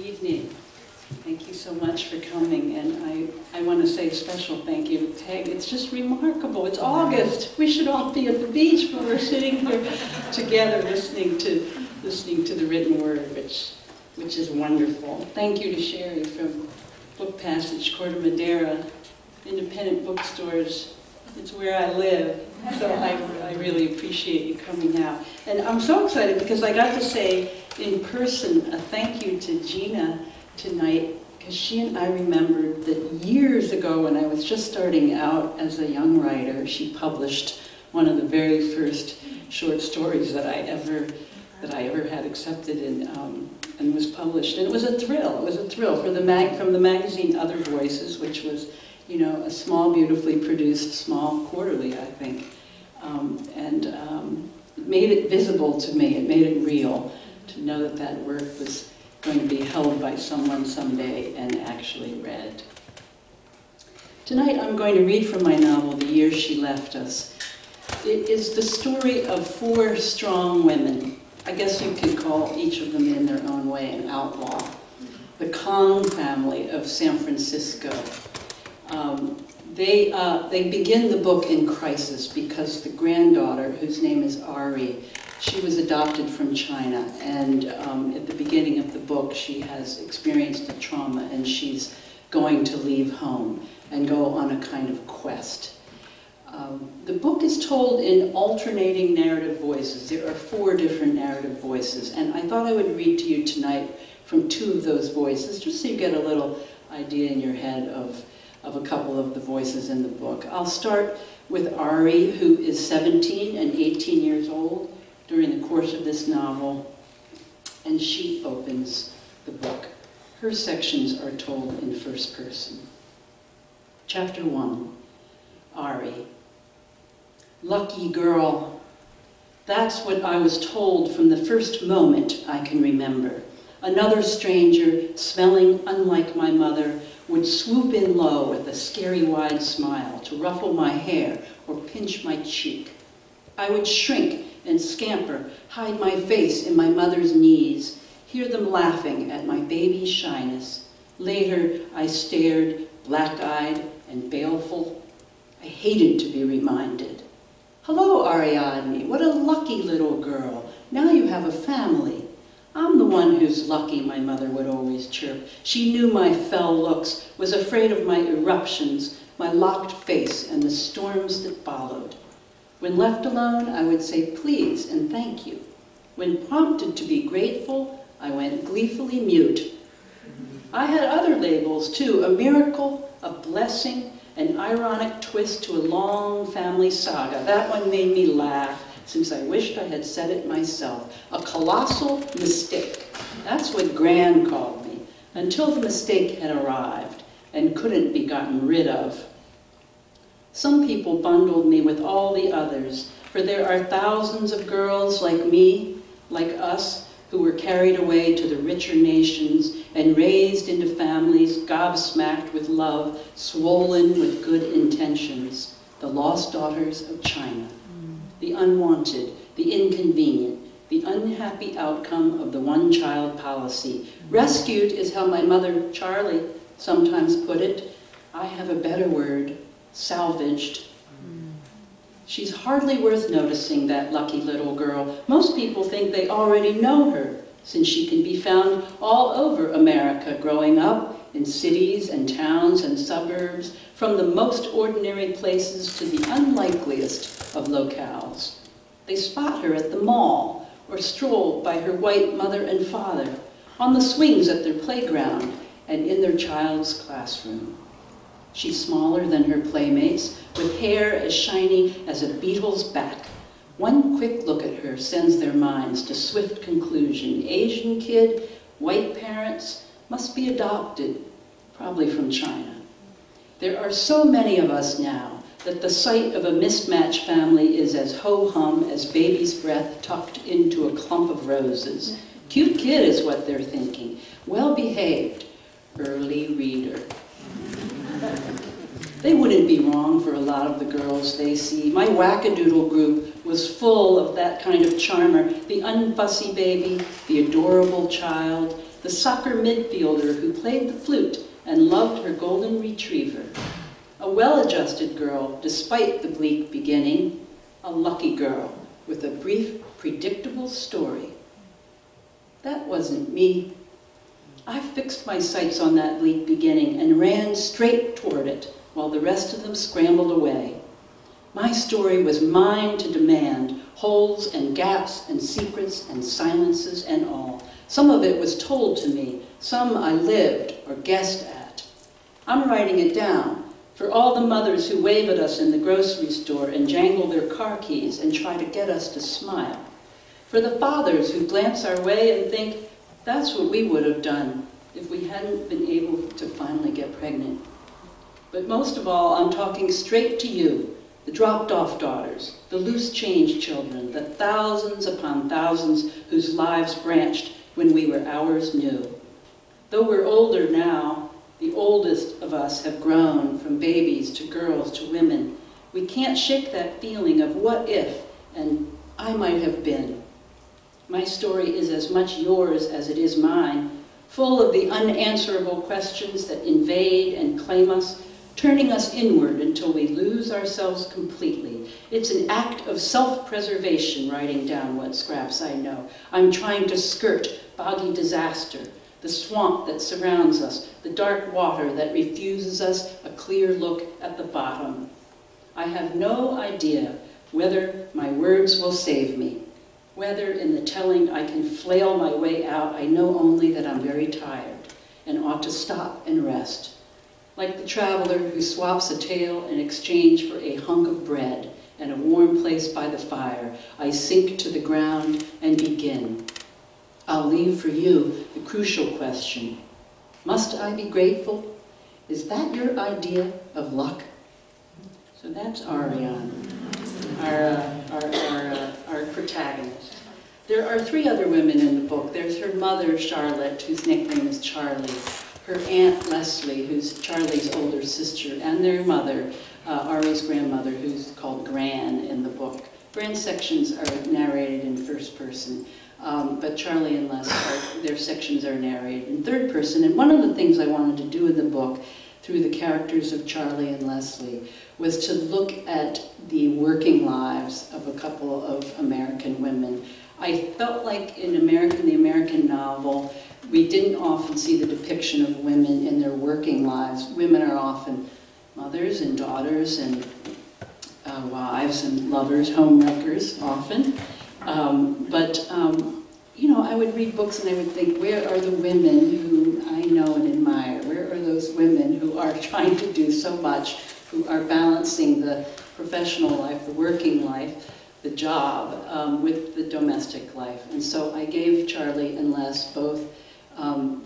evening. Thank you so much for coming, and I want to say a special thank you to Peg. It's just remarkable. It's August. We should all be at the beach, but we're sitting here together listening to the written word, which is wonderful. Thank you to Sherry from Book Passage, Corte Madera, independent bookstores. It's where I live, so I really appreciate you coming out. And I'm so excited because I got to say in person a thank you to Gina tonight, because she and I remembered that years ago when I was just starting out as a young writer, she published one of the very first short stories that I ever had accepted and was published. And it was a thrill. It was a thrill for from the magazine Other Voices, which was, you know, a small, beautifully produced, small quarterly, I think. It made it visible to me. It made it real to know that that work was going to be held by someone someday and actually read. Tonight I'm going to read from my novel, The Year She Left Us. It is the story of 4 strong women. I guess you could call each of them in their own way an outlaw. The Kong family of San Francisco. They begin the book in crisis because the granddaughter, whose name is Ari, she was adopted from China, and at the beginning of the book she has experienced a trauma and she's going to leave home and go on a kind of quest. The book is told in alternating narrative voices. There are 4 different narrative voices, and I thought I would read to you tonight from 2 of those voices, just so you get a little idea in your head of a couple of the voices in the book. I'll start with Ari, who is 17 and 18 years old during the course of this novel, and she opens the book. Her sections are told in first person. Chapter 1, Ari. Lucky girl. That's what I was told from the first moment I can remember. Another stranger, smelling unlike my mother, would swoop in low with a scary wide smile to ruffle my hair or pinch my cheek. I would shrink and scamper, hide my face in my mother's knees, hear them laughing at my baby's shyness. Later, I stared, black-eyed and baleful. I hated to be reminded. Hello, Ariadne, what a lucky little girl. Now you have a family. I'm the one who's lucky, my mother would always chirp. She knew my fell looks, was afraid of my eruptions, my locked face, and the storms that followed. When left alone, I would say please and thank you. When prompted to be grateful, I went gleefully mute. I had other labels too, a miracle, a blessing, an ironic twist to a long family saga. That one made me laugh, since I wished I had said it myself. A colossal mistake. That's what Gran called me, until the mistake had arrived and couldn't be gotten rid of. Some people bundled me with all the others, for there are thousands of girls like me, like us, who were carried away to the richer nations and raised into families gobsmacked with love, swollen with good intentions, the lost daughters of China. The unwanted, the inconvenient, the unhappy outcome of the one-child policy. Rescued is how my mother, Charlie, sometimes put it. I have a better word. Salvaged. She's hardly worth noticing, that lucky little girl. Most people think they already know her, since she can be found all over America, growing up in cities and towns and suburbs, from the most ordinary places to the unlikeliest of locales. They spot her at the mall, or stroll by her white mother and father, on the swings at their playground, and in their child's classroom. She's smaller than her playmates, with hair as shiny as a beetle's back. One quick look at her sends their minds to swift conclusion. Asian kid, white parents, must be adopted, probably from China. There are so many of us now that the sight of a mismatched family is as ho-hum as baby's breath tucked into a clump of roses. Cute kid is what they're thinking. Well-behaved, early reader. They wouldn't be wrong for a lot of the girls they see. My wackadoodle group was full of that kind of charmer, the unfussy baby, the adorable child, the soccer midfielder who played the flute and loved her golden retriever. A well-adjusted girl, despite the bleak beginning, a lucky girl with a brief, predictable story. That wasn't me. I fixed my sights on that bleak beginning and ran straight toward it, while the rest of them scrambled away. My story was mine to demand, holes and gaps and secrets and silences and all. Some of it was told to me, some I lived or guessed at. I'm writing it down for all the mothers who wave at us in the grocery store and jangle their car keys and try to get us to smile. For the fathers who glance our way and think, that's what we would have done if we hadn't been able to finally get pregnant. But most of all, I'm talking straight to you, the dropped-off daughters, the loose change children, the thousands upon thousands whose lives branched when we were ours new. Though we're older now, the oldest of us have grown from babies to girls to women. We can't shake that feeling of what if and I might have been. My story is as much yours as it is mine, full of the unanswerable questions that invade and claim us, turning us inward until we lose ourselves completely. It's an act of self-preservation, writing down what scraps I know. I'm trying to skirt boggy disaster, the swamp that surrounds us, the dark water that refuses us a clear look at the bottom. I have no idea whether my words will save me, whether in the telling I can flail my way out. I know only that I'm very tired and ought to stop and rest. Like the traveler who swaps a tale in exchange for a hunk of bread and a warm place by the fire, I sink to the ground and begin. I'll leave for you the crucial question. Must I be grateful? Is that your idea of luck? So that's Ariane, our protagonist. There are three other women in the book. There's her mother, Charlotte, whose nickname is Charlie, her aunt, Leslie, who's Charlie's older sister, and their mother, Ari's grandmother, who's called Gran in the book. Gran's sections are narrated in first person, but Charlie and Les, their sections are narrated in third person. And one of the things I wanted to do in the book, through the characters of Charlie and Leslie, was to look at the working lives of a couple of American women. I felt like in the American novel, we didn't often see the depiction of women in their working lives. Women are often mothers and daughters and wives and lovers, homewreckers often. You know, I would read books and I would think, where are the women who I know and admire? Where are those women who are trying to do so much, who are balancing the professional life, the working life, the job, with the domestic life? And so I gave Charlie and Les both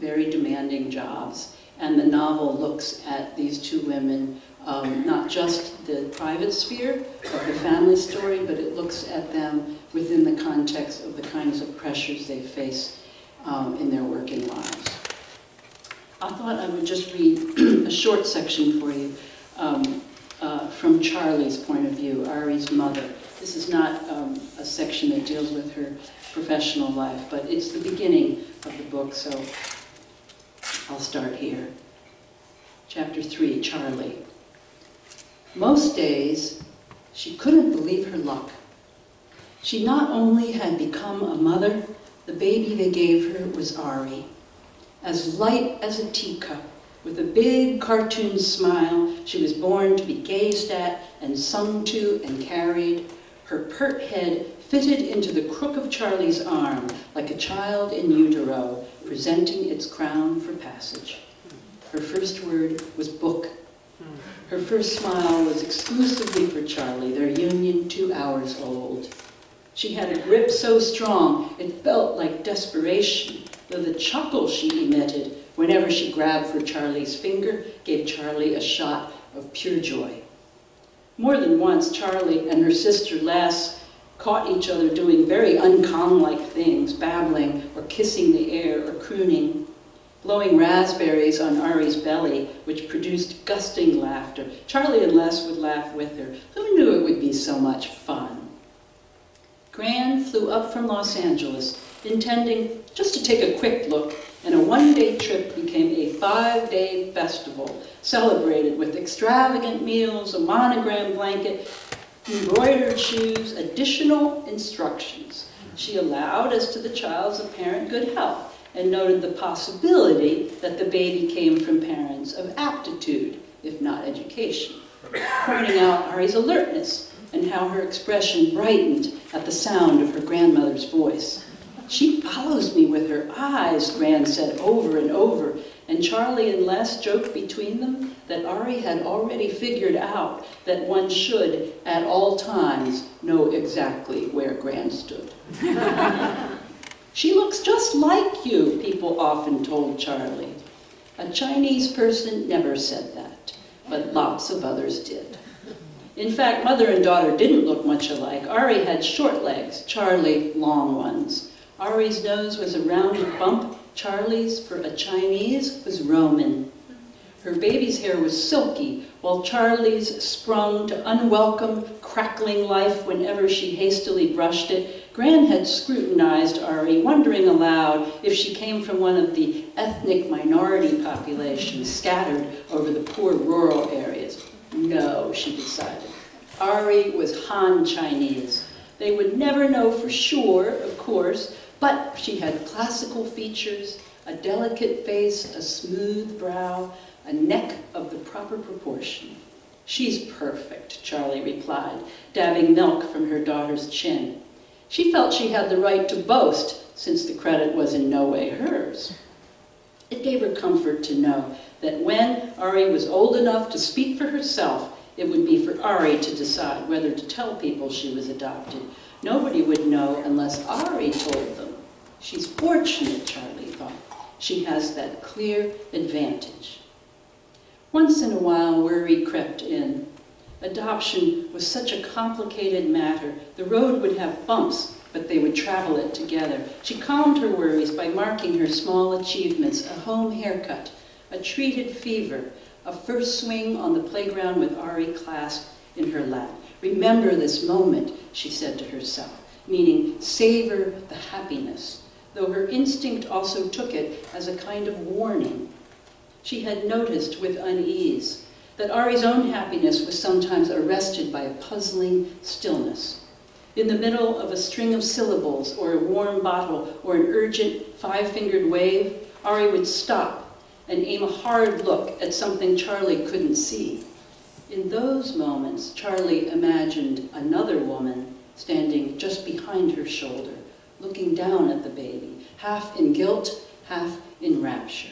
very demanding jobs. And the novel looks at these two women, not just the private sphere of the family story, but it looks at them within the context of the kinds of pressures they face in their working lives. I thought I would just read a short section for you from Charlie's point of view, Ari's mother. This is not a section that deals with her professional life, but it's the beginning of the book, so I'll start here. Chapter 3, Charlie. Most days, she couldn't believe her luck. She not only had become a mother, the baby they gave her was Ari. As light as a teacup, with a big cartoon smile, she was born to be gazed at and sung to and carried. Her pert head fitted into the crook of Charlie's arm like a child in utero, presenting its crown for passage. Her first word was book. Her first smile was exclusively for Charlie, their union 2 hours old. She had a grip so strong it felt like desperation, though the chuckle she emitted whenever she grabbed for Charlie's finger gave Charlie a shot of pure joy. More than once, Charlie and her sister Les caught each other doing very uncommon-like things, babbling or kissing the air or crooning, blowing raspberries on Ari's belly, which produced gusting laughter. Charlie and Les would laugh with her. Who knew it would be so much fun? Gran flew up from Los Angeles, intending just to take a quick look and a one-day trip became a 5-day festival, celebrated with extravagant meals, a monogram blanket, embroidered shoes, additional instructions. She allowed as to the child's apparent good health and noted the possibility that the baby came from parents of aptitude, if not education, pointing out Ari's alertness and how her expression brightened at the sound of her grandmother's voice. "She follows me with her eyes," Gran said over and over, and Charlie and Les joked between them that Ari had already figured out that one should, at all times, know exactly where Gran stood. "She looks just like you," people often told Charlie. A Chinese person never said that, but lots of others did. In fact, mother and daughter didn't look much alike. Ari had short legs, Charlie long ones. Ari's nose was a rounded bump. Charlie's, for a Chinese, was Roman. Her baby's hair was silky, while Charlie's sprung to unwelcome, crackling life whenever she hastily brushed it. Gran had scrutinized Ari, wondering aloud if she came from one of the ethnic minority populations scattered over the poor rural areas. No, she decided. Ari was Han Chinese. They would never know for sure, of course, but she had classical features, a delicate face, a smooth brow, a neck of the proper proportion. "She's perfect," Charlie replied, dabbing milk from her daughter's chin. She felt she had the right to boast, since the credit was in no way hers. It gave her comfort to know that when Ari was old enough to speak for herself, it would be for Ari to decide whether to tell people she was adopted. Nobody would know unless Ari told them. She's fortunate, Charlie thought. She has that clear advantage. Once in a while, worry crept in. Adoption was such a complicated matter. The road would have bumps, but they would travel it together. She calmed her worries by marking her small achievements: a home haircut, a treated fever, a first swing on the playground with Ari clasped in her lap. "Remember this moment," she said to herself, meaning savor the happiness, though her instinct also took it as a kind of warning. She had noticed with unease that Ari's own happiness was sometimes arrested by a puzzling stillness. In the middle of a string of syllables, or a warm bottle, or an urgent five-fingered wave, Ari would stop and aim a hard look at something Charlie couldn't see. In those moments, Charlie imagined another woman standing just behind her shoulder, looking down at the baby, half in guilt, half in rapture.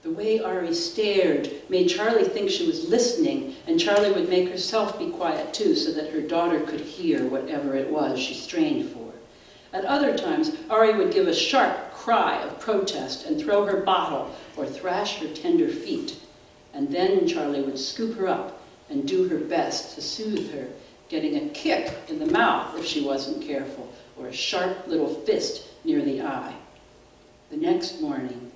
The way Ari stared made Charlie think she was listening, and Charlie would make herself be quiet too, so that her daughter could hear whatever it was she strained for. At other times, Ari would give a sharp cry of protest and throw her bottle or thrash her tender feet. And then Charlie would scoop her up and do her best to soothe her, getting a kick in the mouth if she wasn't careful, or a sharp little fist near the eye. The next morning,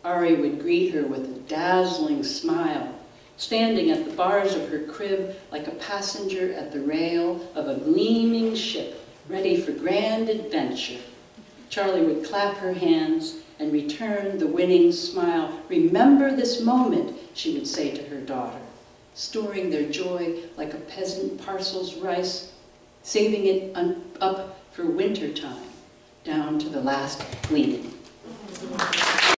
Ari would greet her with a dazzling smile, standing at the bars of her crib like a passenger at the rail of a gleaming ship, ready for grand adventure. Charlie would clap her hands and return the winning smile. "Remember this moment," she would say to her daughter, storing their joy like a peasant parcels rice, saving it up for winter time, down to the last gleaning.